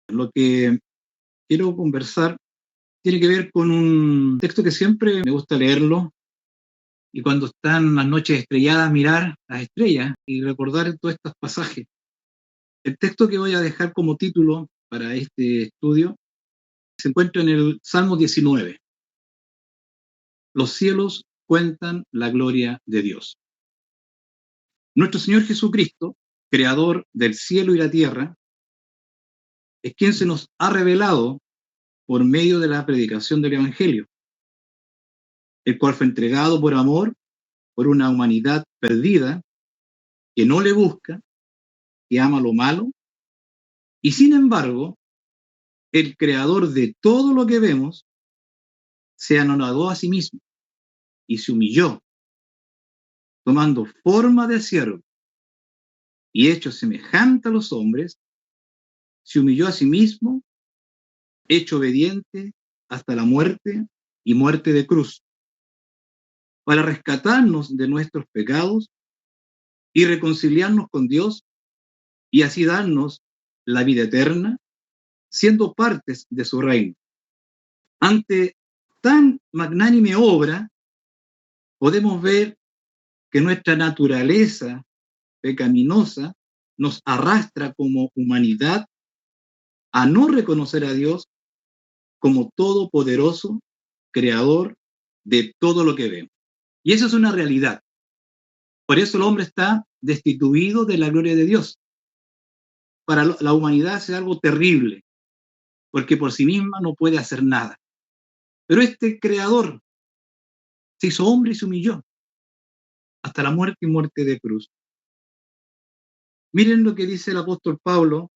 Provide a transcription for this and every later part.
Lo que quiero conversar tiene que ver con un texto que siempre me gusta leerlo y cuando están las noches estrelladas mirar las estrellas y recordar todos estos pasajes. El texto que voy a dejar como título para este estudio se encuentra en el Salmo 19. Los cielos cuentan la gloria de Dios. Nuestro Señor Jesucristo, creador del cielo y la tierra, es quien se nos ha revelado por medio de la predicación del Evangelio, el cual fue entregado por amor por una humanidad perdida que no le busca, que ama lo malo, y sin embargo, el creador de todo lo que vemos se anonadó a sí mismo y se humilló, tomando forma de siervo y hecho semejante a los hombres, se humilló a sí mismo, hecho obediente hasta la muerte y muerte de cruz, para rescatarnos de nuestros pecados y reconciliarnos con Dios y así darnos la vida eterna, siendo partes de su reino. Ante tan magnánime obra, podemos ver que nuestra naturaleza pecaminosa nos arrastra como humanidad a no reconocer a Dios como todopoderoso, creador de todo lo que vemos. Y eso es una realidad. Por eso el hombre está destituido de la gloria de Dios. Para la humanidad es algo terrible, porque por sí misma no puede hacer nada. Pero este creador se hizo hombre y se humilló hasta la muerte y muerte de cruz. Miren lo que dice el apóstol Pablo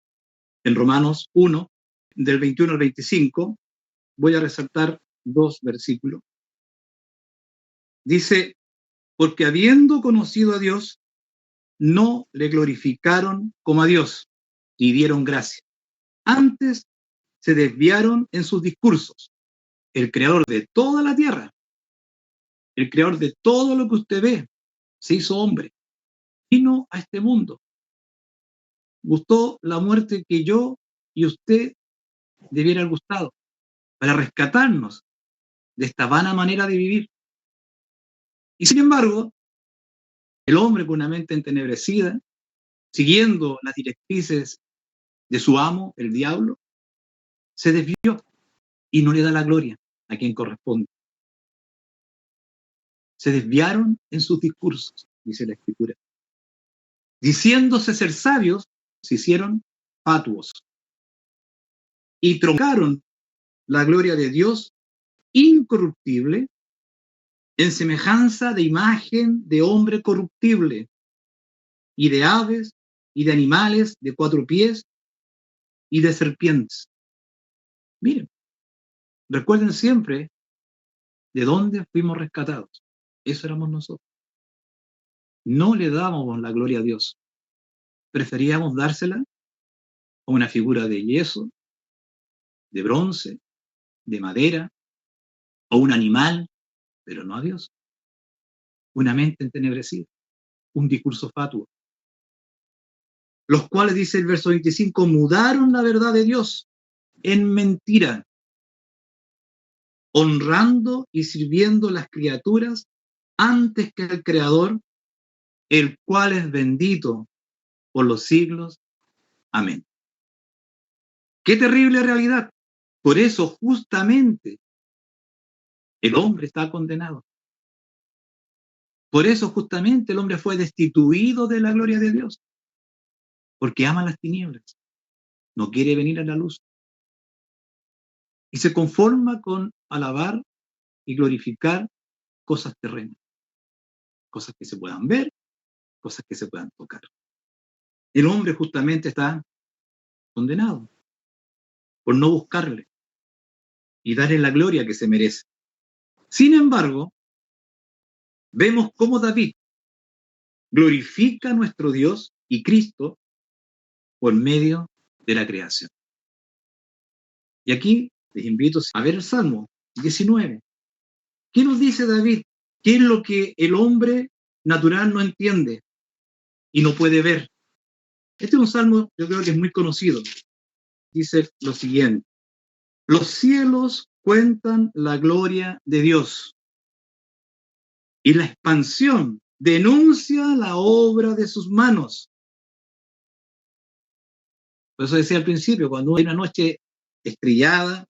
en Romanos 1, del 21 al 25. Voy a resaltar 2 versículos. Dice, porque habiendo conocido a Dios, no le glorificaron como a Dios, ni dieron gracia. Antes se desviaron en sus discursos. El creador de toda la tierra, el creador de todo lo que usted ve, se hizo hombre, vino a este mundo, gustó la muerte que yo y usted debiera haber gustado, para rescatarnos de esta vana manera de vivir. Y sin embargo, el hombre con una mente entenebrecida, siguiendo las directrices de su amo, el diablo, se desvió y no le da la gloria a quien corresponde. Se desviaron en sus discursos, dice la Escritura. Diciéndose ser sabios, se hicieron fatuos y truncaron la gloria de Dios incorruptible en semejanza de imagen de hombre corruptible y de aves y de animales de 4 pies y de serpientes. Miren, recuerden siempre de dónde fuimos rescatados. Eso éramos nosotros. No le dábamos la gloria a Dios. Preferíamos dársela a una figura de yeso, de bronce, de madera, o un animal, pero no a Dios. Una mente entenebrecida, un discurso fatuo. Los cuales, dice el verso 25, mudaron la verdad de Dios en mentira, honrando y sirviendo las criaturas antes que el Creador, el cual es bendito por los siglos. Amén. Qué terrible realidad. Por eso justamente el hombre está condenado. Por eso justamente el hombre fue destituido de la gloria de Dios. Porque ama las tinieblas. No quiere venir a la luz. Y se conforma con alabar y glorificar cosas terrenas. Cosas que se puedan ver, cosas que se puedan tocar. El hombre justamente está condenado por no buscarle y darle la gloria que se merece. Sin embargo, vemos cómo David glorifica a nuestro Dios y Cristo por medio de la creación. Y aquí les invito a ver el Salmo 19. ¿Qué nos dice David? ¿Qué es lo que el hombre natural no entiende y no puede ver? Este es un salmo, yo creo que es muy conocido. dice lo siguiente: los cielos cuentan la gloria de Dios y la expansión denuncia la obra de sus manos. Por eso decía al principio, cuando hay una noche estrellada,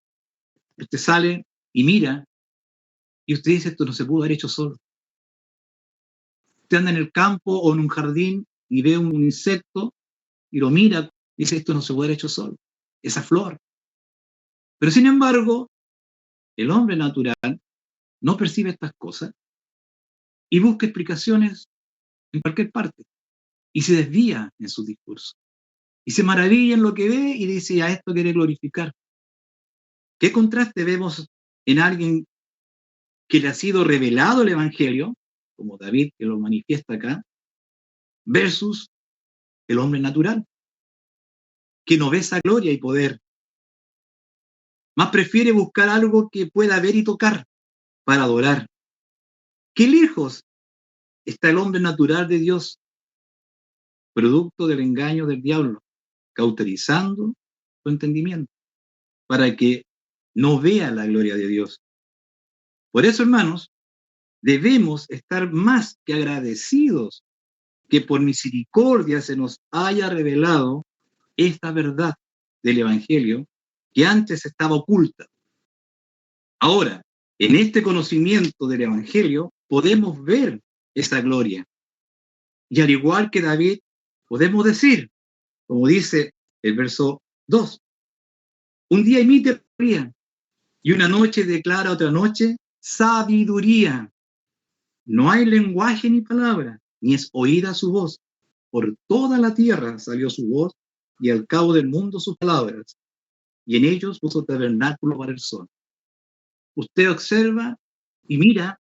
usted sale y mira, y usted dice, esto no se pudo haber hecho solo. Usted anda en el campo o en un jardín y ve un insecto y lo mira y dice, esto no se puede haber hecho solo, esa flor. Pero sin embargo, el hombre natural no percibe estas cosas y busca explicaciones en cualquier parte y se desvía en su discurso. Y se maravilla en lo que ve y dice, a esto quiere glorificar. ¿Qué contraste vemos en alguien que le ha sido revelado el Evangelio, como David que lo manifiesta acá, versus el hombre natural, que no ve esa gloria y poder? Más prefiere buscar algo que pueda ver y tocar para adorar. Qué lejos está el hombre natural de Dios, producto del engaño del diablo, cauterizando su entendimiento para que no vea la gloria de Dios. Por eso, hermanos, debemos estar más que agradecidos que por misericordia se nos haya revelado esta verdad del Evangelio que antes estaba oculta. Ahora, en este conocimiento del Evangelio podemos ver esa gloria. Y al igual que David, podemos decir, como dice el verso 2, un día imita gloria y una noche declara otra noche sabiduría. No hay lenguaje ni palabra, ni es oída su voz. Por toda la tierra salió su voz y al cabo del mundo sus palabras. Y en ellos puso tabernáculo para el sol. Usted observa y mira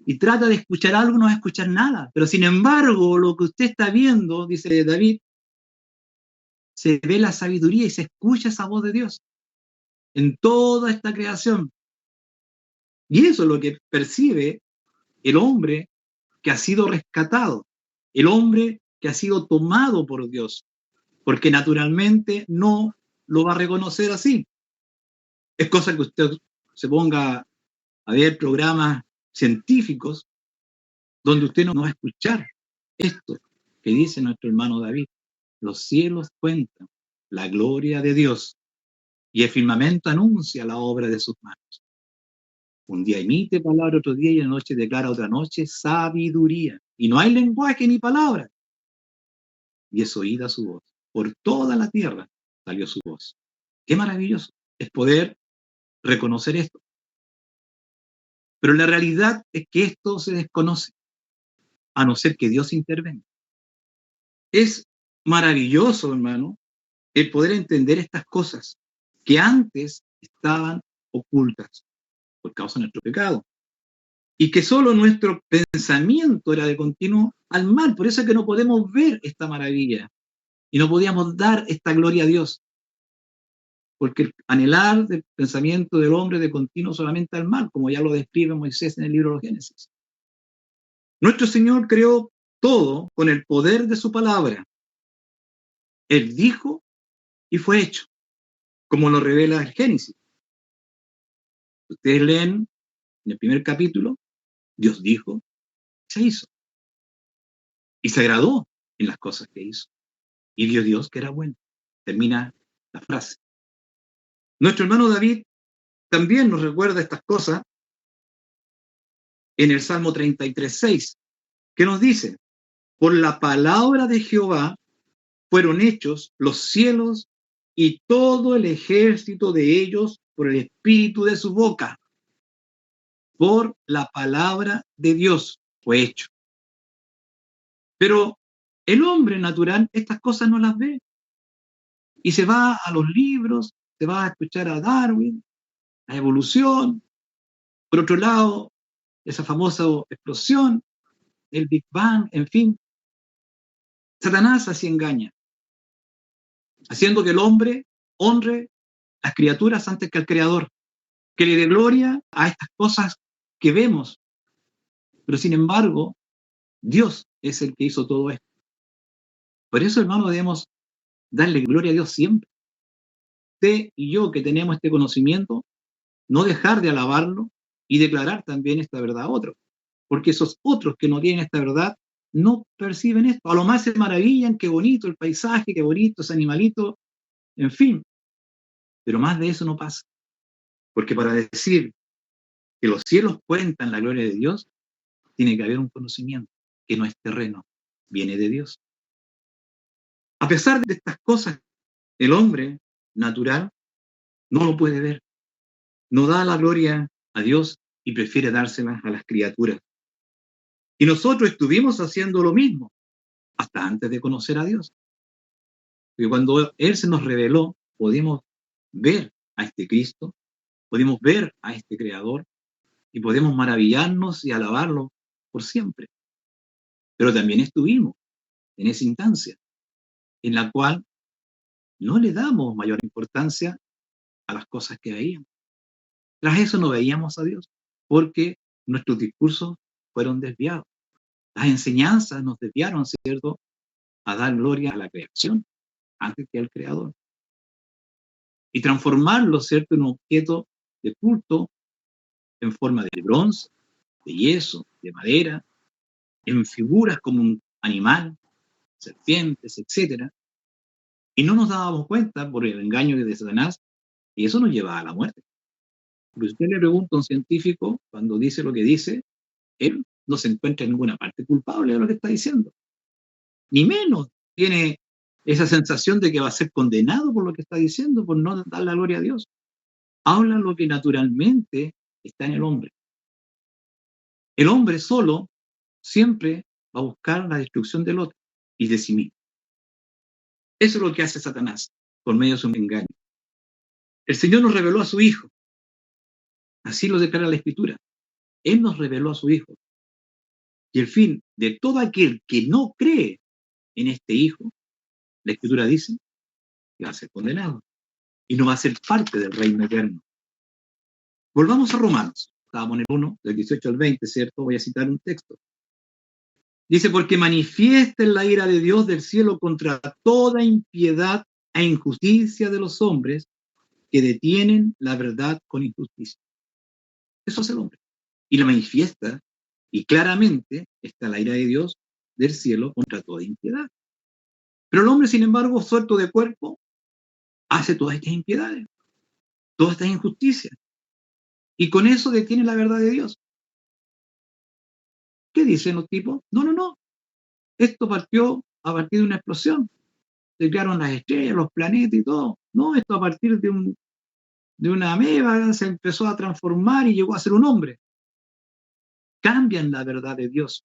y trata de escuchar algo, no va a escuchar nada. Pero sin embargo, lo que usted está viendo, dice David, se ve la sabiduría y se escucha esa voz de Dios en toda esta creación. Y eso es lo que percibe el hombre que ha sido rescatado, el hombre que ha sido tomado por Dios, porque naturalmente no lo va a reconocer así. Es cosa que usted se ponga a ver programas científicos donde usted no va a escuchar esto que dice nuestro hermano David. Los cielos cuentan la gloria de Dios y el firmamento anuncia la obra de sus manos. Un día emite palabra otro día y en la noche declara otra noche sabiduría. Y no hay lenguaje ni palabra. Y es oída su voz. Por toda la tierra salió su voz. Qué maravilloso es poder reconocer esto. Pero la realidad es que esto se desconoce, a no ser que Dios intervenga. Es maravilloso, hermano, el poder entender estas cosas que antes estaban ocultas por causa de nuestro pecado. Y que solo nuestro pensamiento era de continuo al mal. Por eso es que no podemos ver esta maravilla y no podíamos dar esta gloria a Dios. Porque el anhelar del pensamiento del hombre de continuo solamente al mal, como ya lo describe Moisés en el libro de los Génesis. Nuestro Señor creó todo con el poder de su palabra. Él dijo y fue hecho, como lo revela el Génesis. Ustedes leen en el primer capítulo, Dios dijo, se hizo. Y se agradó en las cosas que hizo. Y vio Dios que era bueno. Termina la frase. Nuestro hermano David también nos recuerda estas cosas en el Salmo 33:6, que nos dice, por la palabra de Jehová fueron hechos los cielos y todo el ejército de ellos por el espíritu de su boca. Por la palabra de Dios fue hecho. Pero el hombre natural estas cosas no las ve. Y se va a los libros, se va a escuchar a Darwin, la evolución. Por otro lado, esa famosa explosión, el Big Bang, en fin. Satanás así engaña, haciendo que el hombre honre las criaturas antes que al Creador, que le dé gloria a estas cosas que vemos. Pero sin embargo, Dios es el que hizo todo esto. Por eso, hermano, debemos darle gloria a Dios siempre. usted y yo que tenemos este conocimiento, no dejar de alabarlo y declarar también esta verdad a otros. Porque esos otros que no tienen esta verdad no perciben esto. A lo más se maravillan, qué bonito el paisaje, qué bonito ese animalito, en fin. Pero más de eso no pasa. Porque para decir que los cielos cuentan la gloria de Dios, tiene que haber un conocimiento que no es terreno, viene de Dios. A pesar de estas cosas, el hombre natural no lo puede ver. No da la gloria a Dios y prefiere dárselas a las criaturas. Y nosotros estuvimos haciendo lo mismo hasta antes de conocer a Dios. Porque cuando Él se nos reveló, podemos ver a este Cristo, podemos ver a este Creador y podemos maravillarnos y alabarlo por siempre. Pero también estuvimos en esa instancia en la cual no le damos mayor importancia a las cosas que veíamos. Tras eso no veíamos a Dios, porque nuestros discursos fueron desviados. Las enseñanzas nos desviaron, ¿cierto?, a dar gloria a la creación antes que al Creador. Y transformarlo, ¿cierto?, en un objeto de culto en forma de bronce, de yeso, de madera, en figuras como un animal, serpientes, etcétera. Y no nos dábamos cuenta, por el engaño de Satanás, y eso nos lleva a la muerte. Porque si usted le pregunta a un científico, cuando dice lo que dice, él no se encuentra en ninguna parte culpable de lo que está diciendo. Ni menos tiene esa sensación de que va a ser condenado por lo que está diciendo, por no dar la gloria a Dios. Habla lo que naturalmente está en el hombre. El hombre solo siempre va a buscar la destrucción del otro y de sí mismo. Eso es lo que hace Satanás por medio de su engaño. El Señor nos reveló a su Hijo. Así lo declara la Escritura. Él nos reveló a su Hijo. Y el fin de todo aquel que no cree en este Hijo, la Escritura dice que va a ser condenado y no va a ser parte del reino eterno. Volvamos a Romanos. Estábamos en el 1, del 18 al 20, ¿cierto? Voy a citar un texto. Dice, porque manifiesta la ira de Dios del cielo contra toda impiedad e injusticia de los hombres que detienen la verdad con injusticia. Eso hace el hombre. Y la manifiesta, y claramente está la ira de Dios del cielo contra toda impiedad. Pero el hombre, sin embargo, suelto de cuerpo, hace todas estas impiedades, todas estas injusticias. Y con eso detiene la verdad de Dios. ¿Qué dicen los tipos? No. Esto partió a partir de una explosión. Se crearon las estrellas, los planetas y todo. No, esto a partir de una ameba se empezó a transformar y llegó a ser un hombre. Cambian la verdad de Dios.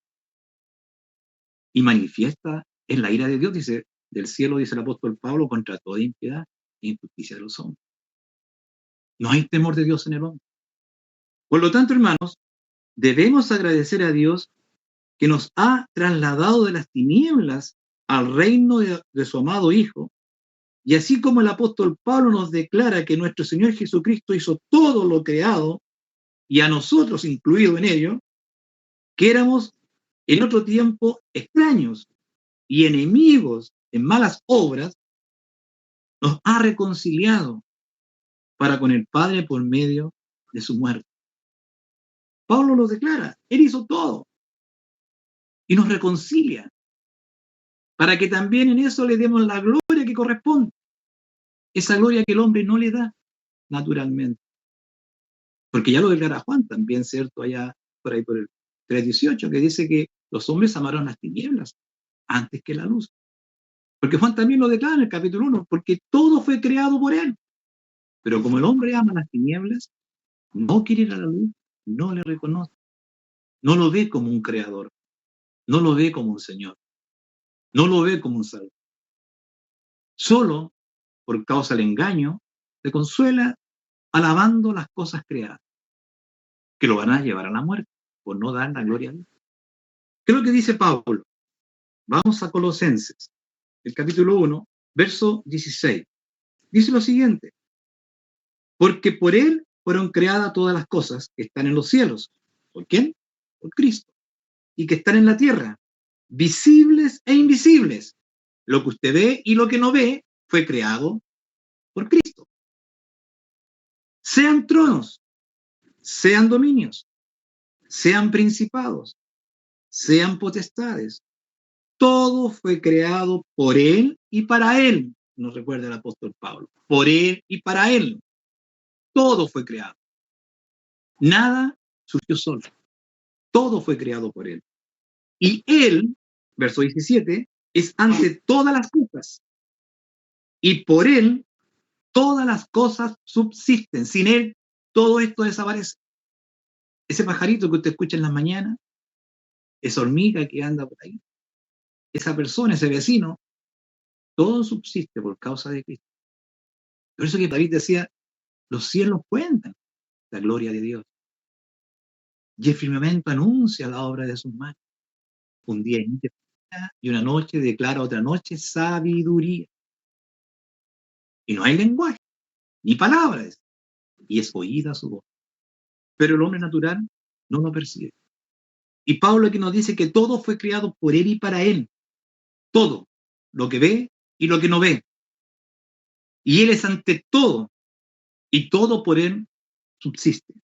Y manifiesta en la ira de Dios, dice, del cielo, dice el apóstol Pablo, contra toda impiedad e injusticia de los hombres. No hay temor de Dios en el hombre. Por lo tanto, hermanos, debemos agradecer a Dios que nos ha trasladado de las tinieblas al reino de su amado Hijo, y así como el apóstol Pablo nos declara que nuestro Señor Jesucristo hizo todo lo creado, y a nosotros incluido en ello, que éramos en otro tiempo extraños y enemigos en malas obras, nos ha reconciliado para con el Padre por medio de su muerte. Pablo lo declara, Él hizo todo y nos reconcilia para que también en eso le demos la gloria que corresponde, esa gloria que el hombre no le da naturalmente. Porque ya lo declara Juan también, ¿cierto? Allá por ahí por el 3:18, que dice que los hombres amaron las tinieblas antes que la luz. Porque Juan también lo declara en el capítulo 1, porque todo fue creado por él. Pero como el hombre ama las tinieblas, no quiere ir a la luz, no le reconoce, no lo ve como un creador, no lo ve como un Señor, no lo ve como un Salvador. Solo por causa del engaño se consuela alabando las cosas creadas, que lo van a llevar a la muerte, por no dar la gloria a Dios. ¿Qué es lo que dice Pablo? Vamos a Colosenses, el capítulo 1, verso 16. Dice lo siguiente, porque por él fueron creadas todas las cosas que están en los cielos. ¿Por quién? Por Cristo. Y que están en la tierra, visibles e invisibles. Lo que usted ve y lo que no ve fue creado por Cristo. sean tronos, sean dominios, sean principados, sean potestades. Todo fue creado por Él y para Él, nos recuerda el apóstol Pablo. Por Él y para Él. Todo fue creado. Nada surgió solo. Todo fue creado por Él. Y Él, verso 17, es ante todas las cosas. Y por Él todas las cosas subsisten. Sin Él todo esto desaparece. Ese pajarito que usted escucha en las mañanas, esa hormiga que anda por ahí, esa persona, ese vecino, todo subsiste por causa de Cristo. Por eso que David decía, los cielos cuentan la gloria de Dios. Y el firmamento anuncia la obra de sus manos. Un día y una noche declara otra noche sabiduría. Y no hay lenguaje, ni palabras, y es oída su voz. Pero el hombre natural no lo percibe. Y Pablo aquí nos dice que todo fue creado por él y para él. Todo, lo que ve y lo que no ve. Y él es ante todo, y todo por él subsiste.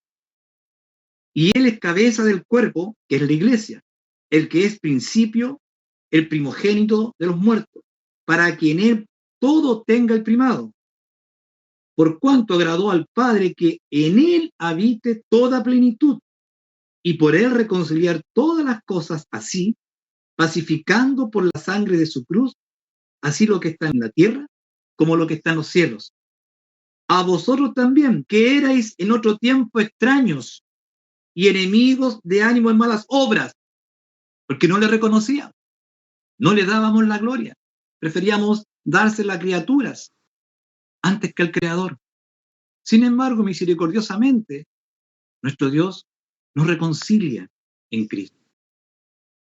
Y él es cabeza del cuerpo, que es la iglesia, el que es principio, el primogénito de los muertos, para que en él todo tenga el primado. Por cuanto agradó al Padre que en él habite toda plenitud, y por él reconciliar todas las cosas así, pacificando por la sangre de su cruz, así lo que está en la tierra como lo que está en los cielos. A vosotros también, que erais en otro tiempo extraños y enemigos de ánimo en malas obras, porque no le reconocíamos, no le dábamos la gloria, preferíamos dársela a criaturas antes que al Creador. Sin embargo, misericordiosamente, nuestro Dios nos reconcilia en Cristo.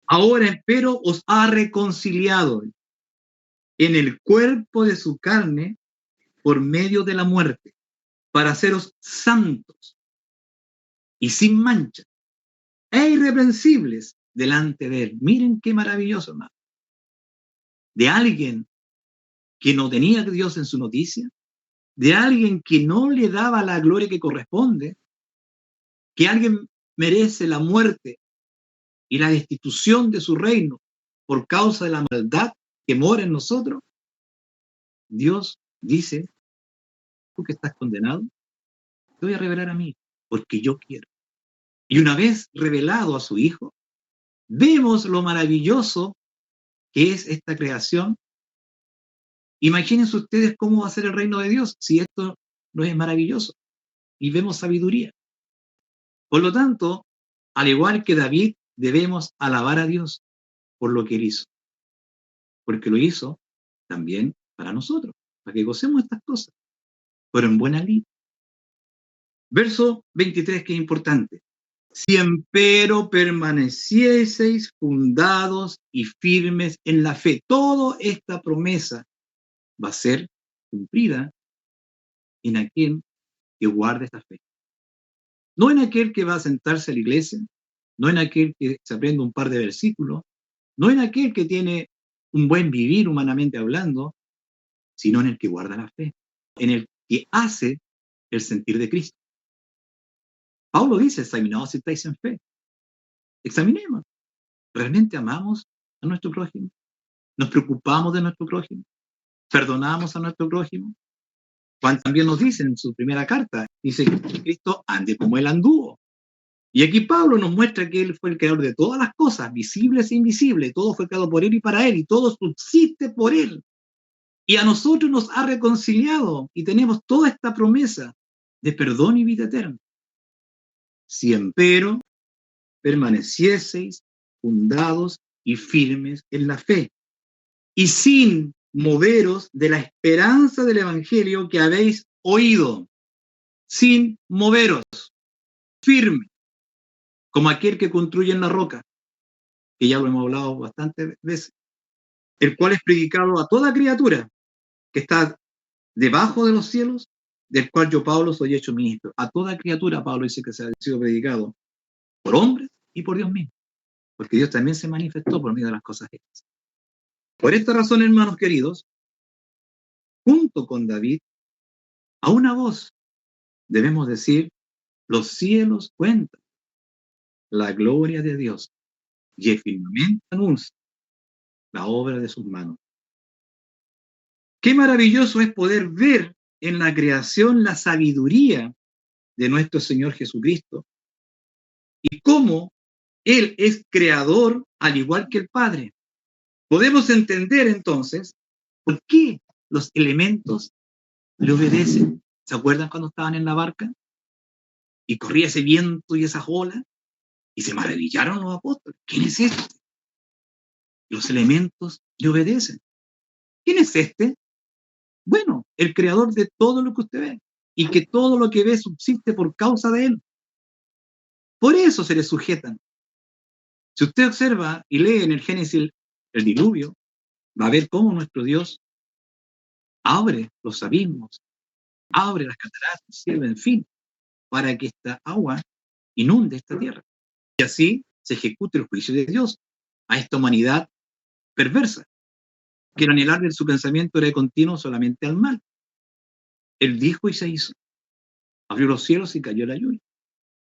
Ahora, empero, os ha reconciliado en el cuerpo de su carne por medio de la muerte, para haceros santos y sin mancha e irreprensibles delante de él. Miren qué maravilloso, hermano. De alguien que no tenía a Dios en su noticia, de alguien que no le daba la gloria que corresponde, que alguien merece la muerte y la destitución de su reino por causa de la maldad que mora en nosotros. Dios dice, tú que estás condenado, te voy a revelar a mí, porque yo quiero. Y una vez revelado a su Hijo, vemos lo maravilloso que es esta creación. Imagínense ustedes cómo va a ser el reino de Dios si esto no es maravilloso. Y vemos sabiduría. Por lo tanto, al igual que David, debemos alabar a Dios por lo que él hizo. Porque lo hizo también para nosotros, para que gocemos estas cosas, pero en buena lid. Verso 23, que es importante. Si empero permanecieseis fundados y firmes en la fe. Toda esta promesa va a ser cumplida en aquel que guarde esta fe. No en aquel que va a sentarse a la iglesia, no en aquel que se aprende un par de versículos, no en aquel que tiene un buen vivir humanamente hablando, sino en el que guarda la fe, en el que hace el sentir de Cristo. Pablo dice, examinaos si estáis en fe. Examinemos. ¿Realmente amamos a nuestro prójimo? ¿Nos preocupamos de nuestro prójimo? ¿Perdonamos a nuestro prójimo? Juan también nos dice en su primera carta, dice que Cristo ande como él anduvo. Y aquí Pablo nos muestra que él fue el creador de todas las cosas, visibles e invisibles, todo fue creado por él y para él, y todo subsiste por él. Y a nosotros nos ha reconciliado, y tenemos toda esta promesa de perdón y vida eterna. Si empero permanecieseis fundados y firmes en la fe, y sin moveros de la esperanza del evangelio que habéis oído, sin moveros, firme, como aquel que construye en la roca, que ya lo hemos hablado bastantes veces, el cual es predicado a toda criatura que está debajo de los cielos, del cual yo, Pablo, soy hecho ministro. A toda criatura, Pablo dice que se ha sido predicado por hombres y por Dios mismo, porque Dios también se manifestó por medio de las cosas hechas. Por esta razón, hermanos queridos, junto con David, a una voz debemos decir, los cielos cuentan la gloria de Dios y el firmamento anuncia la obra de sus manos. Qué maravilloso es poder ver en la creación la sabiduría de nuestro Señor Jesucristo y cómo Él es creador al igual que el Padre. Podemos entender entonces por qué los elementos le obedecen. ¿Se acuerdan cuando estaban en la barca? Y corría ese viento y esas olas, y se maravillaron los apóstoles. ¿Quién es este? Los elementos le obedecen. ¿Quién es este? Bueno, el creador de todo lo que usted ve, y que todo lo que ve subsiste por causa de él. Por eso se le sujetan. Si usted observa y lee en el Génesis el diluvio, va a ver cómo nuestro Dios abre los abismos, abre las cataratas, cielo, en fin, para que esta agua inunde esta tierra. Y así se ejecute el juicio de Dios a esta humanidad perversa, que el anhelar de su pensamiento era continuo solamente al mal. Él dijo y se hizo. Abrió los cielos y cayó la lluvia.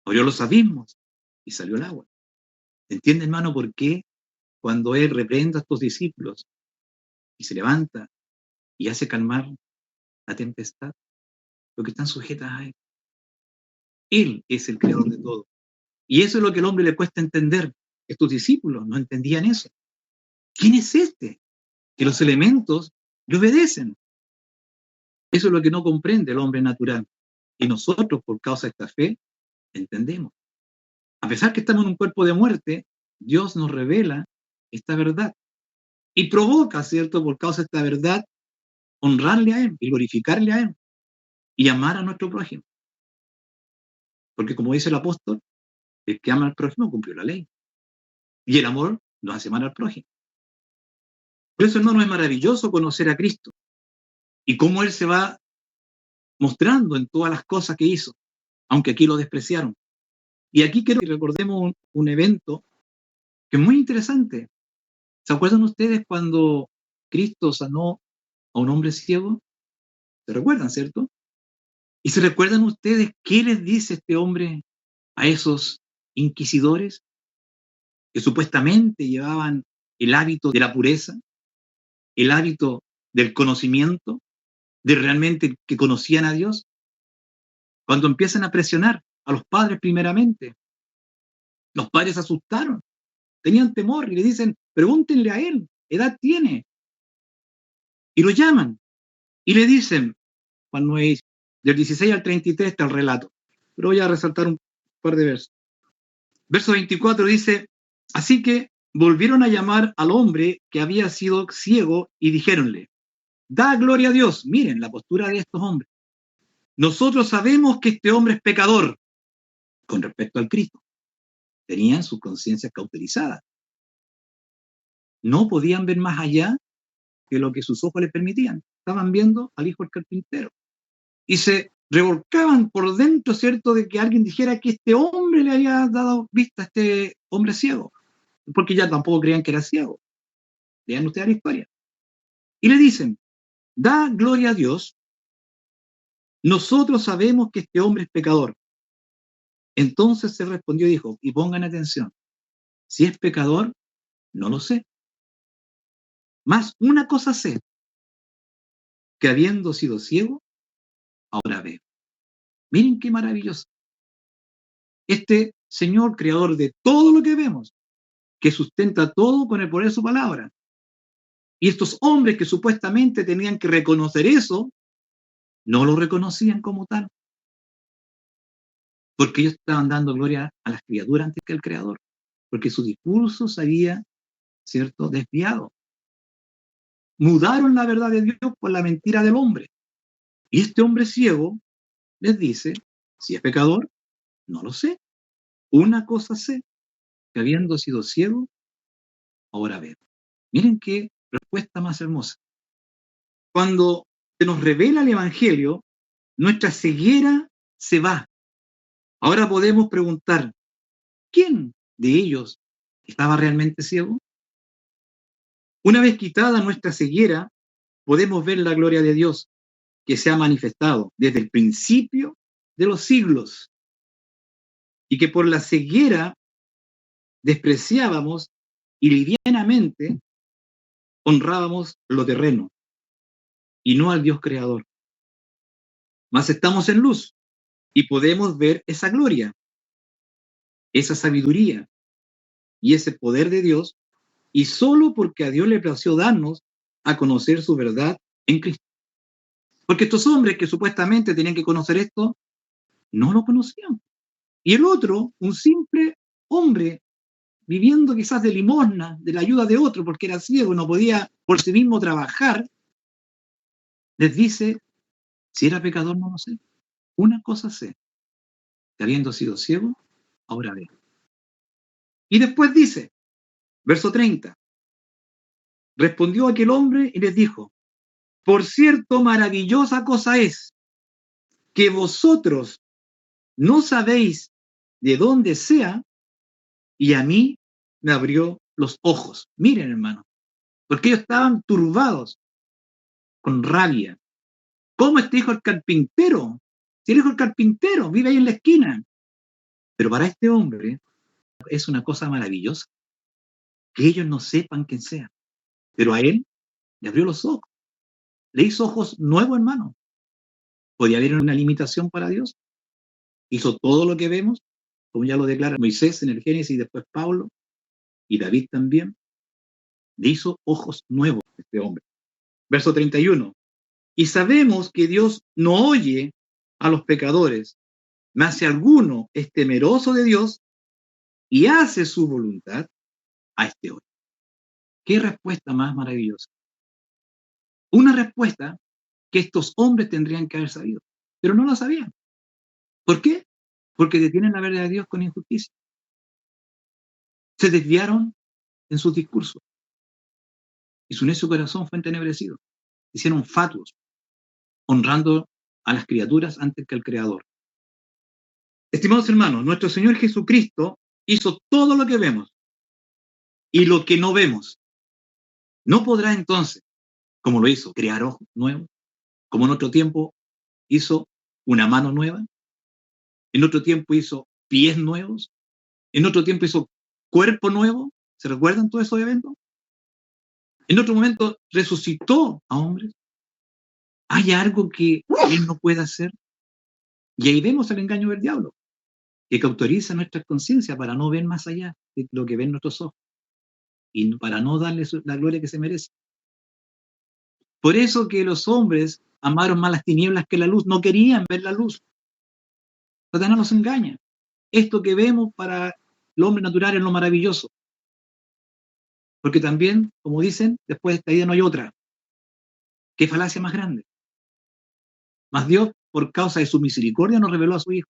Abrió los abismos y salió el agua. ¿Entiende, hermano, por qué cuando él reprende a estos discípulos y se levanta y hace calmar la tempestad, lo que están sujetas a él? Él es el creador de todo. Y eso es lo que al hombre le cuesta entender. Estos discípulos no entendían eso. ¿Quién es este? Que los elementos le obedecen. Eso es lo que no comprende el hombre natural. Y nosotros, por causa de esta fe, entendemos. A pesar que estamos en un cuerpo de muerte, Dios nos revela esta verdad. Y provoca, ¿cierto?, por causa de esta verdad, honrarle a Él y glorificarle a Él y amar a nuestro prójimo. Porque como dice el apóstol, el que ama al prójimo cumplió la ley. Y el amor nos hace amar al prójimo. Por eso, hermano, es maravilloso conocer a Cristo y cómo Él se va mostrando en todas las cosas que hizo, aunque aquí lo despreciaron. Y aquí quiero que recordemos un evento que es muy interesante. ¿Se acuerdan ustedes cuando Cristo sanó a un hombre ciego? ¿Se recuerdan, cierto? ¿Y se recuerdan ustedes qué les dice este hombre a esos inquisidores que supuestamente llevaban el hábito de la pureza, el hábito del conocimiento, de realmente que conocían a Dios? Cuando empiezan a presionar a los padres primeramente, los padres se asustaron, tenían temor y le dicen, pregúntenle a él, ¿qué edad tiene? Y lo llaman y le dicen, Juan 9, del 16 al 33 está el relato, pero voy a resaltar un par de versos. Verso 24 dice, así que volvieron a llamar al hombre que había sido ciego y dijéronle, da gloria a Dios. Miren la postura de estos hombres. Nosotros sabemos que este hombre es pecador con respecto al Cristo. Tenían sus conciencias cauterizadas. No podían ver más allá que lo que sus ojos les permitían. Estaban viendo al hijo del carpintero. Y se revolcaban por dentro, ¿cierto?, de que alguien dijera que este hombre le había dado vista a este hombre ciego. Porque ya tampoco creían que era ciego. Lean ustedes la historia. Y le dicen, da gloria a Dios. Nosotros sabemos que este hombre es pecador. Entonces se respondió y dijo, y pongan atención, si es pecador, no lo sé. Más una cosa sé, que habiendo sido ciego, ahora veo. Miren qué maravilloso. Este Señor, creador de todo lo que vemos, que sustenta todo con el poder de su palabra. Y estos hombres que supuestamente tenían que reconocer eso, no lo reconocían como tal. Porque ellos estaban dando gloria a las criaturas antes que al Creador. Porque su discurso se había, ¿cierto?, desviado. Mudaron la verdad de Dios por la mentira del hombre. Y este hombre ciego les dice, si es pecador, no lo sé. Una cosa sé, que habiendo sido ciego, ahora veo. Miren qué respuesta más hermosa. Cuando se nos revela el Evangelio, nuestra ceguera se va. Ahora podemos preguntar, ¿quién de ellos estaba realmente ciego? Una vez quitada nuestra ceguera, podemos ver la gloria de Dios que se ha manifestado desde el principio de los siglos, y que por la ceguera despreciábamos y livianamente honrábamos lo terreno y no al Dios creador. Mas estamos en luz y podemos ver esa gloria, esa sabiduría y ese poder de Dios, y solo porque a Dios le plació darnos a conocer su verdad en Cristo. Porque estos hombres que supuestamente tenían que conocer esto, no lo conocían. Y el otro, un simple hombre, viviendo quizás de limosna, de la ayuda de otro, porque era ciego, no podía por sí mismo trabajar, les dice, si era pecador no lo sé. Una cosa sé, que habiendo sido ciego, ahora ve. Y después dice, verso 30, respondió aquel hombre y les dijo, por cierto, maravillosa cosa es que vosotros no sabéis de dónde sea, y a mí me abrió los ojos. Miren, hermano, porque ellos estaban turbados, con rabia. ¿Cómo este hijo del carpintero? Si el hijo del carpintero vive ahí en la esquina. Pero para este hombre es una cosa maravillosa que ellos no sepan quién sea. Pero a él le abrió los ojos, le hizo ojos nuevos, hermano. ¿Podía haber una limitación para Dios? Hizo todo lo que vemos, como ya lo declara Moisés en el Génesis y después Pablo, y David también. Le hizo ojos nuevos a este hombre. Verso 31. Y sabemos que Dios no oye a los pecadores, mas si alguno es temeroso de Dios y hace su voluntad, a este oye. ¿Qué respuesta más maravillosa? Una respuesta que estos hombres tendrían que haber sabido, pero no la sabían. ¿Por qué? Porque detienen la verdad de Dios con injusticia. Se desviaron en sus discursos y su necio corazón fue entenebrecido. Hicieron fatuos, honrando a las criaturas antes que al Creador. Estimados hermanos, nuestro Señor Jesucristo hizo todo lo que vemos y lo que no vemos. ¿No podrá entonces, como lo hizo, crear ojos nuevos? Como en otro tiempo hizo una mano nueva, en otro tiempo hizo pies nuevos, en otro tiempo hizo cuerpo nuevo. ¿Se recuerdan todos esos eventos? En otro momento resucitó a hombres. ¿Hay algo que Él no pueda hacer? Y ahí vemos el engaño del diablo, que cauteriza nuestras conciencias para no ver más allá de lo que ven nuestros ojos y para no darle la gloria que se merece. Por eso que los hombres amaron más las tinieblas que la luz, no querían ver la luz. Satanás nos engaña. Esto que vemos para el hombre natural es lo maravilloso. Porque también, como dicen, después de esta vida no hay otra. ¿Qué falacia más grande? Mas Dios, por causa de su misericordia, nos reveló a su Hijo,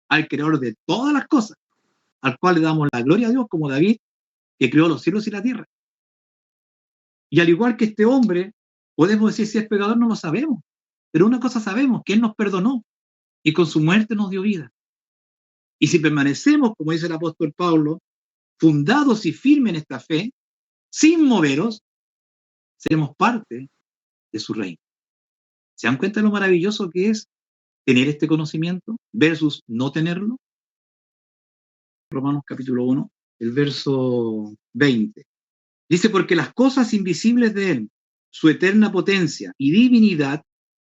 al creador de todas las cosas, al cual le damos la gloria a Dios, como David, que creó los cielos y la tierra. Y al igual que este hombre, podemos decir si es pecador, no lo sabemos. Pero una cosa sabemos, que Él nos perdonó y con su muerte nos dio vida. Y si permanecemos, como dice el apóstol Pablo, fundados y firmes en esta fe, sin moveros, seremos parte de su reino. ¿Se dan cuenta de lo maravilloso que es tener este conocimiento versus no tenerlo? Romanos capítulo 1, el verso 20. Dice, porque las cosas invisibles de Él, su eterna potencia y divinidad,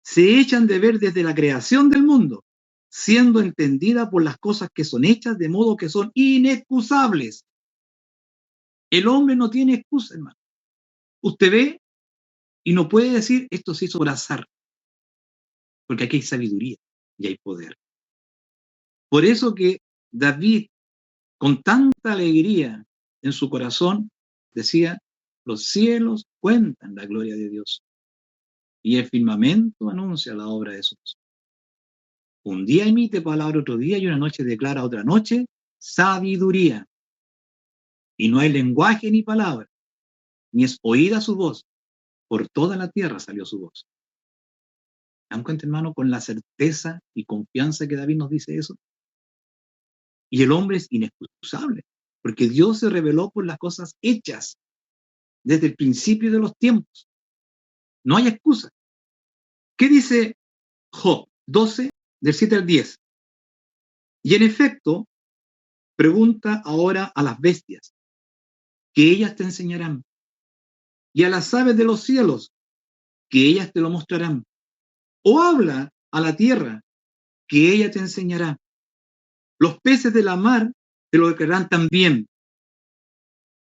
se echan de ver desde la creación del mundo, siendo entendida por las cosas que son hechas, de modo que son inexcusables. El hombre no tiene excusa, hermano. Usted ve y no puede decir, esto se hizo por azar, porque aquí hay sabiduría y hay poder. Por eso que David, con tanta alegría en su corazón, decía, los cielos cuentan la gloria de Dios y el firmamento anuncia la obra de Jesús. Un día emite palabra otro día y una noche declara otra noche sabiduría. Y no hay lenguaje ni palabra, ni es oída su voz. Por toda la tierra salió su voz. ¿Dan cuenta, hermano, con la certeza y confianza que David nos dice eso? Y el hombre es inexcusable, porque Dios se reveló por las cosas hechas desde el principio de los tiempos. No hay excusa. ¿Qué dice Job 12, del 7 al 10? Y en efecto, pregunta ahora a las bestias, que ellas te enseñarán, y a las aves de los cielos, que ellas te lo mostrarán. O habla a la tierra, que ella te enseñará. Los peces de la mar te lo declararán también.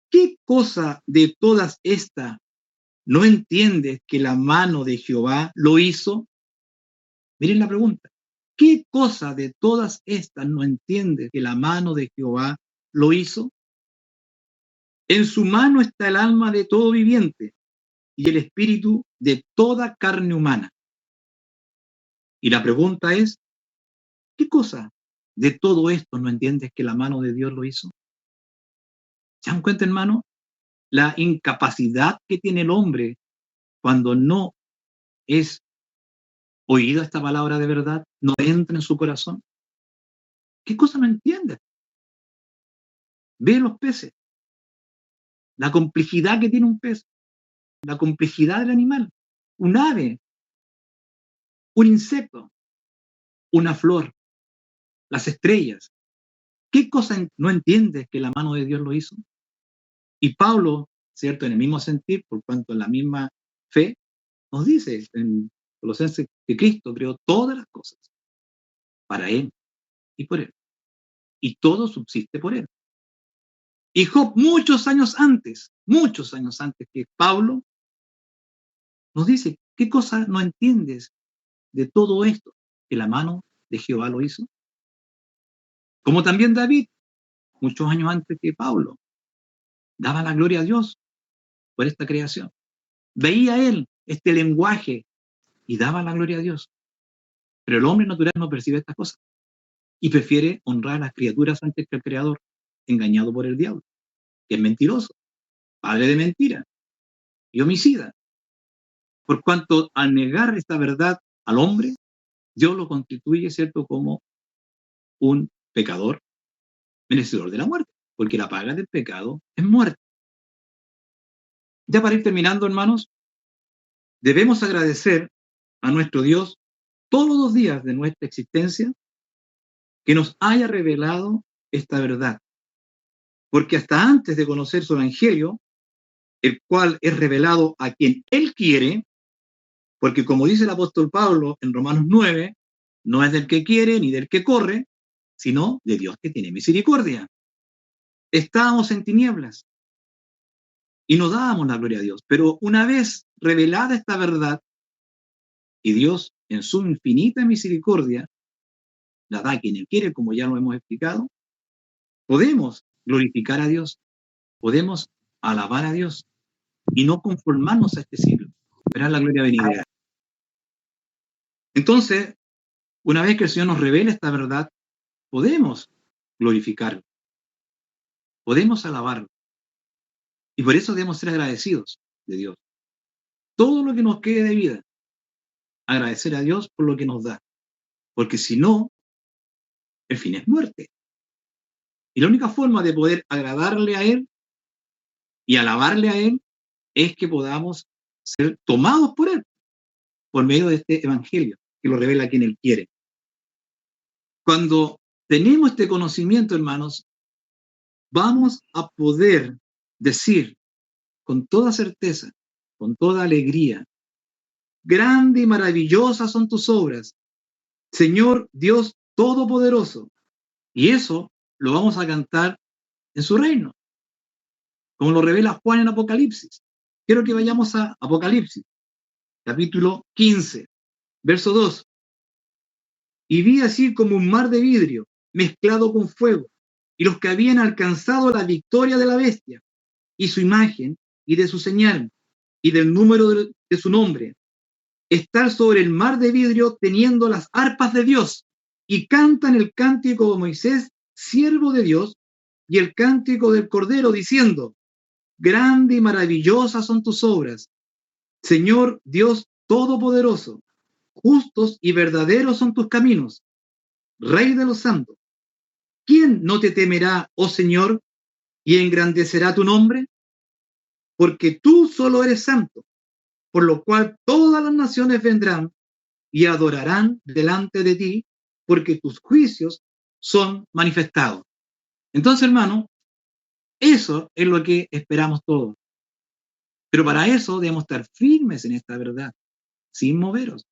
¿Qué cosa de todas estas no entiendes que la mano de Jehová lo hizo? Miren la pregunta. ¿Qué cosa de todas estas no entiendes que la mano de Jehová lo hizo? En su mano está el alma de todo viviente y el espíritu de toda carne humana. Y la pregunta es, ¿qué cosa de todo esto no entiendes que la mano de Dios lo hizo? ¿Se dan cuenta, hermano? La incapacidad que tiene el hombre cuando no es oída esta palabra de verdad, no entra en su corazón. ¿Qué cosa no entiende? Ve los peces, la complejidad que tiene un pez, la complejidad del animal, un ave, un insecto, una flor, las estrellas. ¿Qué cosa no entiendes que la mano de Dios lo hizo? Y Pablo, ¿cierto? En el mismo sentir, por cuanto en la misma fe, nos dice en Colosenses que Cristo creó todas las cosas para Él y por Él. Y todo subsiste por Él. Y Job, muchos años antes que Pablo, nos dice, ¿qué cosa no entiendes de todo esto? Que la mano de Jehová lo hizo. Como también David, muchos años antes que Pablo, daba la gloria a Dios por esta creación. Veía él este lenguaje y daba la gloria a Dios. Pero el hombre natural no percibe estas cosas y prefiere honrar a las criaturas antes que al Creador, engañado por el diablo, que es mentiroso, padre de mentira y homicida. Por cuanto al negar esta verdad al hombre, Dios lo constituye, ¿cierto?, como un pecador merecedor de la muerte, porque la paga del pecado es muerte. Ya para ir terminando, hermanos, debemos agradecer a nuestro Dios todos los días de nuestra existencia que nos haya revelado esta verdad. Porque hasta antes de conocer su evangelio, el cual es revelado a quien Él quiere, porque como dice el apóstol Pablo en Romanos 9, no es del que quiere ni del que corre, sino de Dios que tiene misericordia. Estábamos en tinieblas y no dábamos la gloria a Dios, pero una vez revelada esta verdad, y Dios en su infinita misericordia la da a quien Él quiere, como ya lo hemos explicado, podemos glorificar a Dios, podemos alabar a Dios y no conformarnos a este siglo, esperar la gloria venidera. Entonces, una vez que el Señor nos revela esta verdad, podemos glorificarlo, podemos alabarlo. Y por eso debemos ser agradecidos de Dios. Todo lo que nos quede de vida, agradecer a Dios por lo que nos da. Porque si no, el fin es muerte. Y la única forma de poder agradarle a Él y alabarle a Él es que podamos ser tomados por Él, por medio de este evangelio, que lo revela quien Él quiere. Cuando tenemos este conocimiento, hermanos, vamos a poder decir con toda certeza, con toda alegría, grande y maravillosa son tus obras, Señor Dios Todopoderoso. Y eso lo vamos a cantar en su reino, como lo revela Juan en Apocalipsis. Quiero que vayamos a Apocalipsis, capítulo 15, verso 2. Y vi así como un mar de vidrio mezclado con fuego, y los que habían alcanzado la victoria de la bestia, y su imagen, y de su señal, y del número de su nombre, estar sobre el mar de vidrio teniendo las arpas de Dios, y cantan el cántico de Moisés, siervo de Dios, y el cántico del Cordero, diciendo, grande y maravillosa son tus obras, Señor Dios Todopoderoso, justos y verdaderos son tus caminos, Rey de los santos. ¿Quién no te temerá, oh Señor, y engrandecerá tu nombre? Porque tú solo eres santo, por lo cual todas las naciones vendrán y adorarán delante de ti, porque tus juicios son manifestados. Entonces, hermano, eso es lo que esperamos todos. Pero para eso debemos estar firmes en esta verdad, sin moveros,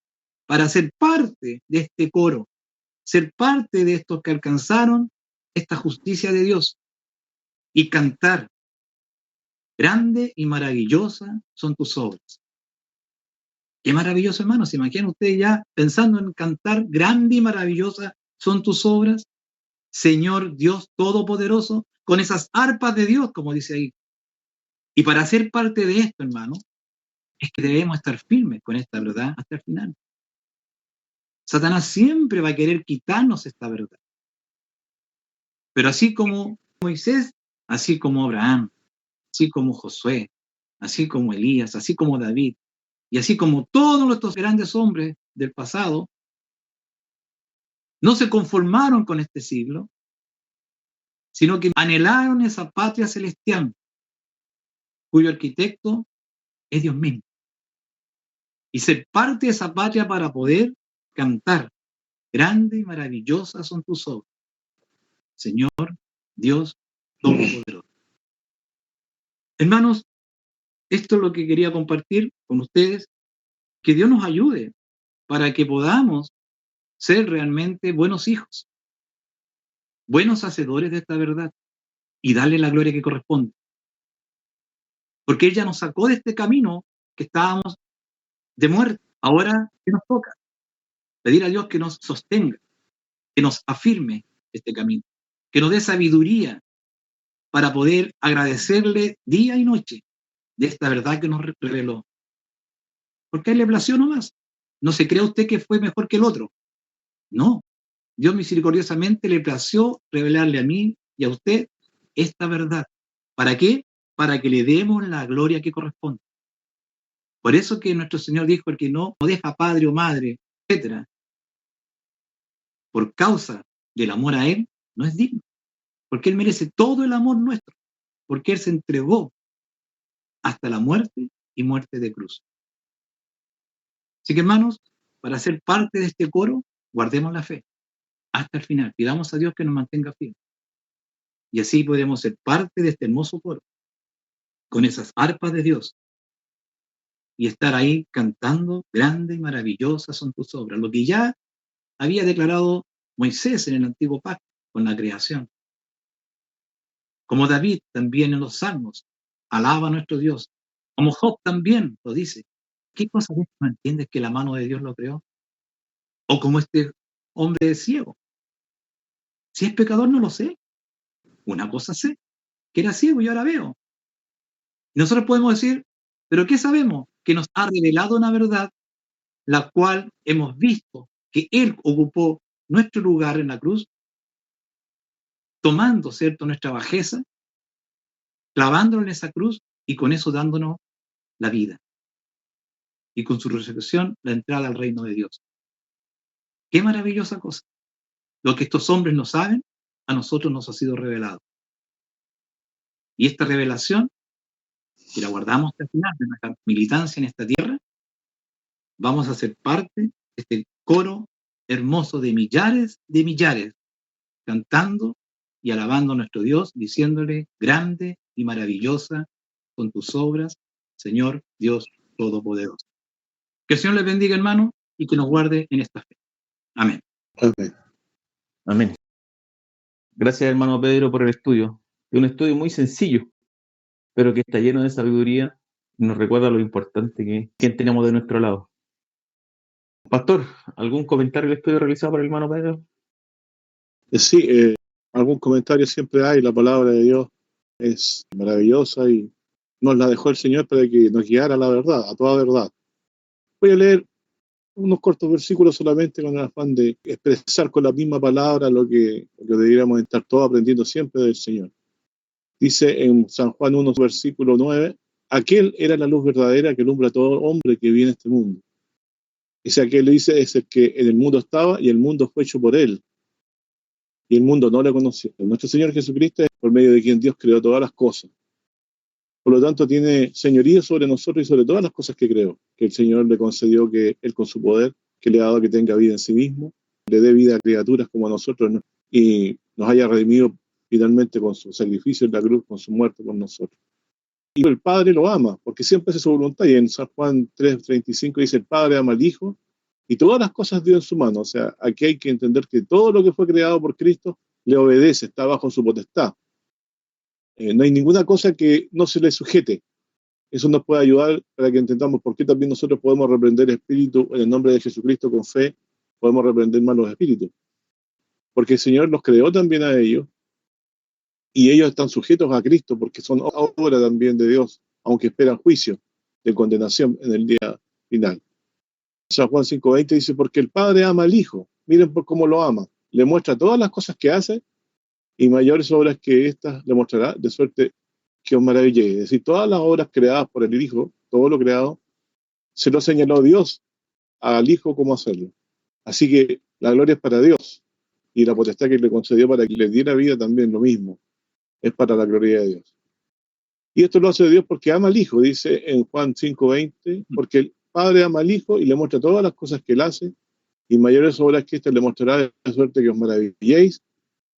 para ser parte de este coro, ser parte de estos que alcanzaron esta justicia de Dios y cantar: grande y maravillosa son tus obras. Qué maravilloso, hermano. ¿Se imaginan ustedes ya pensando en cantar: grande y maravillosa son tus obras, Señor Dios Todopoderoso, con esas arpas de Dios, como dice ahí? Y para ser parte de esto, hermano, es que debemos estar firmes con esta verdad hasta el final. Satanás siempre va a querer quitarnos esta verdad. Pero así como Moisés, así como Abraham, así como Josué, así como Elías, así como David, y así como todos estos grandes hombres del pasado, no se conformaron con este siglo, sino que anhelaron esa patria celestial, cuyo arquitecto es Dios mismo. Y ser parte de esa patria para poder cantar: grande y maravillosa son tus obras, Señor Dios Todopoderoso. Hermanos, esto es lo que quería compartir con ustedes, que Dios nos ayude para que podamos ser realmente buenos hijos, buenos hacedores de esta verdad y darle la gloria que corresponde. Porque Él ya nos sacó de este camino que estábamos de muerte. Ahora, ¿qué nos toca? Pedir a Dios que nos sostenga, que nos afirme este camino, que nos dé sabiduría para poder agradecerle día y noche de esta verdad que nos reveló. Porque a Él le plació nomás. No se crea usted que fue mejor que el otro. No. Dios misericordiosamente le plació revelarle a mí y a usted esta verdad. ¿Para qué? Para que le demos la gloria que corresponde. Por eso que nuestro Señor dijo: el que no deja padre o madre, etcétera, por causa del amor a Él, no es digno. Porque Él merece todo el amor nuestro. Porque Él se entregó hasta la muerte y muerte de cruz. Así que, hermanos, para ser parte de este coro, guardemos la fe hasta el final. Pidamos a Dios que nos mantenga firmes. Y así podemos ser parte de este hermoso coro, con esas arpas de Dios, y estar ahí cantando: grande y maravillosa son tus obras. Lo que ya había declarado Moisés en el antiguo pacto con la creación. Como David también en los salmos alaba a nuestro Dios. Como Job también lo dice. ¿Qué cosa de esto no entiendes que la mano de Dios lo creó? O como este hombre ciego. Si es pecador no lo sé. Una cosa sé, que era ciego y ahora veo. Y nosotros podemos decir: ¿pero qué sabemos? Que nos ha revelado una verdad, la cual hemos visto que Él ocupó nuestro lugar en la cruz, tomando, ¿cierto?, nuestra bajeza, clavándolo en esa cruz y con eso dándonos la vida. Y con su resurrección, la entrada al reino de Dios. ¡Qué maravillosa cosa! Lo que estos hombres no saben, a nosotros nos ha sido revelado. Y esta revelación, que la guardamos hasta el final de nuestra militancia en esta tierra, vamos a ser parte de este coro hermoso de millares, cantando y alabando a nuestro Dios, diciéndole: grande y maravillosa son tus obras, Señor Dios Todopoderoso. Que el Señor les bendiga, hermano, y que nos guarde en esta fe. Amén. Amén. Amén. Gracias, hermano Pedro, por el estudio. Es un estudio muy sencillo, pero que está lleno de sabiduría y nos recuerda lo importante que quien tenemos de nuestro lado. Pastor, ¿algún comentario del estudio realizado por el hermano Pedro? Sí, algún comentario siempre hay. La palabra de Dios es maravillosa y nos la dejó el Señor para que nos guiara a la verdad, a toda verdad. Voy a leer unos cortos versículos solamente con el afán de expresar con la misma palabra lo que deberíamos estar todos aprendiendo siempre del Señor. Dice en San Juan 1, versículo 9: aquel era la luz verdadera que alumbra a todo hombre que viene a este mundo. Ese aquel dice es el que en el mundo estaba y el mundo fue hecho por él. Y el mundo no le conoció. Nuestro Señor Jesucristo es por medio de quien Dios creó todas las cosas. Por lo tanto, tiene señorío sobre nosotros y sobre todas las cosas que creó. Que el Señor le concedió que Él con su poder, que le ha dado que tenga vida en sí mismo, le dé vida a criaturas como a nosotros, y nos haya redimido finalmente con su sacrificio en la cruz, con su muerte por nosotros. Y el Padre lo ama, porque siempre hace su voluntad, y en San Juan 3:35 dice, el Padre ama al Hijo, y todas las cosas dio en su mano. O sea, aquí hay que entender que todo lo que fue creado por Cristo le obedece, está bajo su potestad. No hay ninguna cosa que no se le sujete. Eso nos puede ayudar para que entendamos por qué también nosotros podemos reprender espíritu en el nombre de Jesucristo con fe, podemos reprender malos espíritus. Porque el Señor los creó también a ellos, y ellos están sujetos a Cristo porque son obra también de Dios, aunque esperan juicio de condenación en el día final. San Juan 5:20 dice, porque el Padre ama al Hijo, miren por cómo lo ama, le muestra todas las cosas que hace y mayores obras que éstas le mostrará, de suerte que os maravilléis. Es decir, todas las obras creadas por el Hijo, todo lo creado, se lo señaló Dios al Hijo cómo hacerlo. Así que la gloria es para Dios, y la potestad que le concedió para que le diera vida también lo mismo, es para la gloria de Dios. Y esto lo hace Dios porque ama al Hijo, dice en Juan 5:20, porque el Padre ama al Hijo y le muestra todas las cosas que él hace, y mayores obras que éste le mostrará, de suerte que os maravilléis,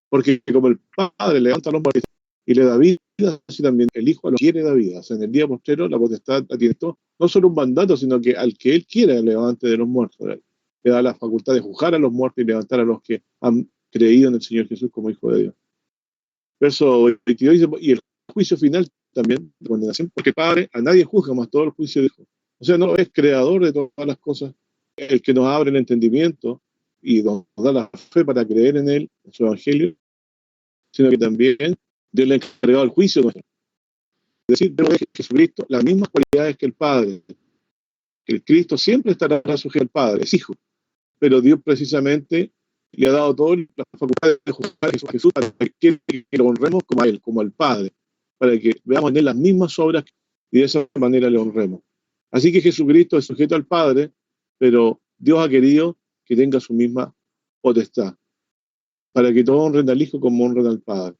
porque como el Padre levanta a los muertos y le da vida, así también el Hijo a los que quiere da vida. O sea, en el día postrero la potestad tiene todo, no solo un mandato, sino que al que él quiera levante de los muertos. Le da la facultad de juzgar a los muertos y levantar a los que han creído en el Señor Jesús como Hijo de Dios. Verso 22 dice, y el juicio final también de condenación, porque el Padre a nadie juzga, más todo el juicio de Hijo. O sea, no es creador de todas las cosas, el que nos abre el entendimiento y nos da la fe para creer en Él, en su Evangelio, sino que también Dios le ha encargado el juicio nuestro. Es decir, Dios es Jesucristo, las mismas cualidades que el Padre. El Cristo siempre estará sujeto al Padre, es Hijo, pero Dios precisamente le ha dado todas las facultades de juzgar a Jesús para que lo honremos como a Él, como al Padre, para que veamos en Él las mismas obras y de esa manera le honremos. Así que Jesucristo es sujeto al Padre, pero Dios ha querido que tenga su misma potestad, para que todos honren al Hijo como honren al Padre.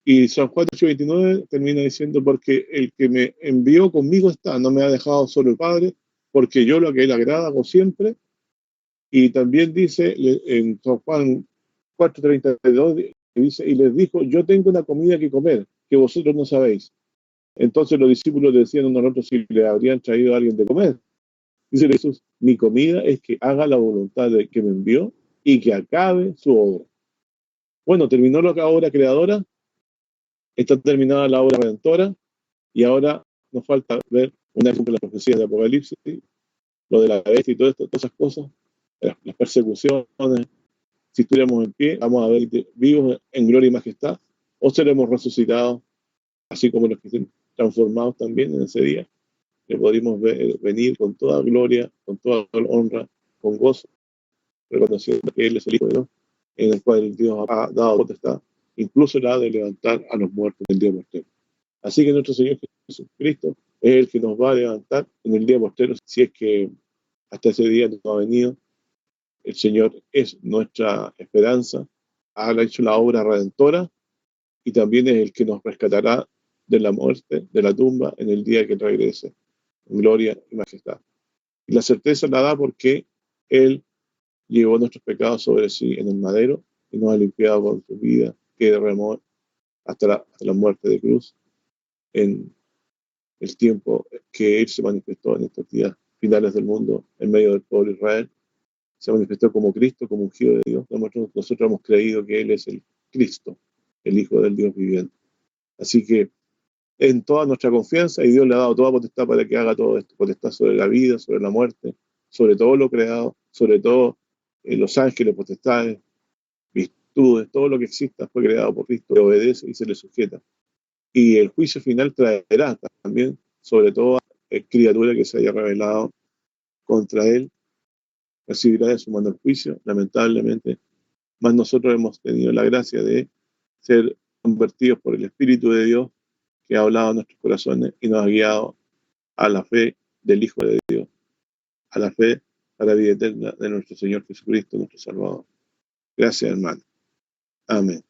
Y San Juan 8:29 termina diciendo, porque el que me envió conmigo está, no me ha dejado solo el Padre, porque yo lo que Él agrada hago siempre. Y también dice en San Juan 4:32, dice, y les dijo, yo tengo una comida que comer, que vosotros no sabéis. Entonces los discípulos decían uno al otro si le habrían traído a alguien de comer. Dice Jesús, mi comida es que haga la voluntad de que me envió y que acabe su obra. Bueno, terminó la obra creadora, está terminada la obra redentora, y ahora nos falta ver una de las profecías de Apocalipsis, lo de la bestia y todas esas cosas, las persecuciones. Si estuviéramos en pie, vamos a ver vivos en gloria y majestad, o seremos resucitados, así como los que estén transformados también en ese día, que podríamos venir con toda gloria, con toda honra, con gozo, reconociendo que Él es el Hijo de Dios, en el cual Dios ha dado potestad, incluso la de levantar a los muertos en el día postrero. Así que nuestro Señor Jesucristo es el que nos va a levantar en el día postrero, si es que hasta ese día no ha venido. El Señor es nuestra esperanza, ha hecho la obra redentora y también es el que nos rescatará de la muerte, de la tumba, en el día que regrese, en gloria y majestad. Y la certeza la da porque Él llevó nuestros pecados sobre sí en el madero y nos ha limpiado con su vida que derramó hasta la muerte de cruz en el tiempo que Él se manifestó en estos días finales del mundo en medio del pueblo de Israel. Se manifestó como Cristo, como ungido de Dios. Nosotros hemos creído que Él es el Cristo, el Hijo del Dios viviente. Así que en toda nuestra confianza, y Dios le ha dado toda potestad para que haga todo esto, potestad sobre la vida, sobre la muerte, sobre todo lo creado, sobre todo los ángeles, potestades, virtudes, todo lo que exista fue creado por Cristo, le obedece y se le sujeta. Y el juicio final traerá también, sobre todo, criatura que se haya rebelado contra Él, recibirá de su mano el juicio, lamentablemente, mas nosotros hemos tenido la gracia de ser convertidos por el Espíritu de Dios que ha hablado a nuestros corazones y nos ha guiado a la fe del Hijo de Dios, a la fe para la vida eterna de nuestro Señor Jesucristo, nuestro Salvador. Gracias, hermano. Amén.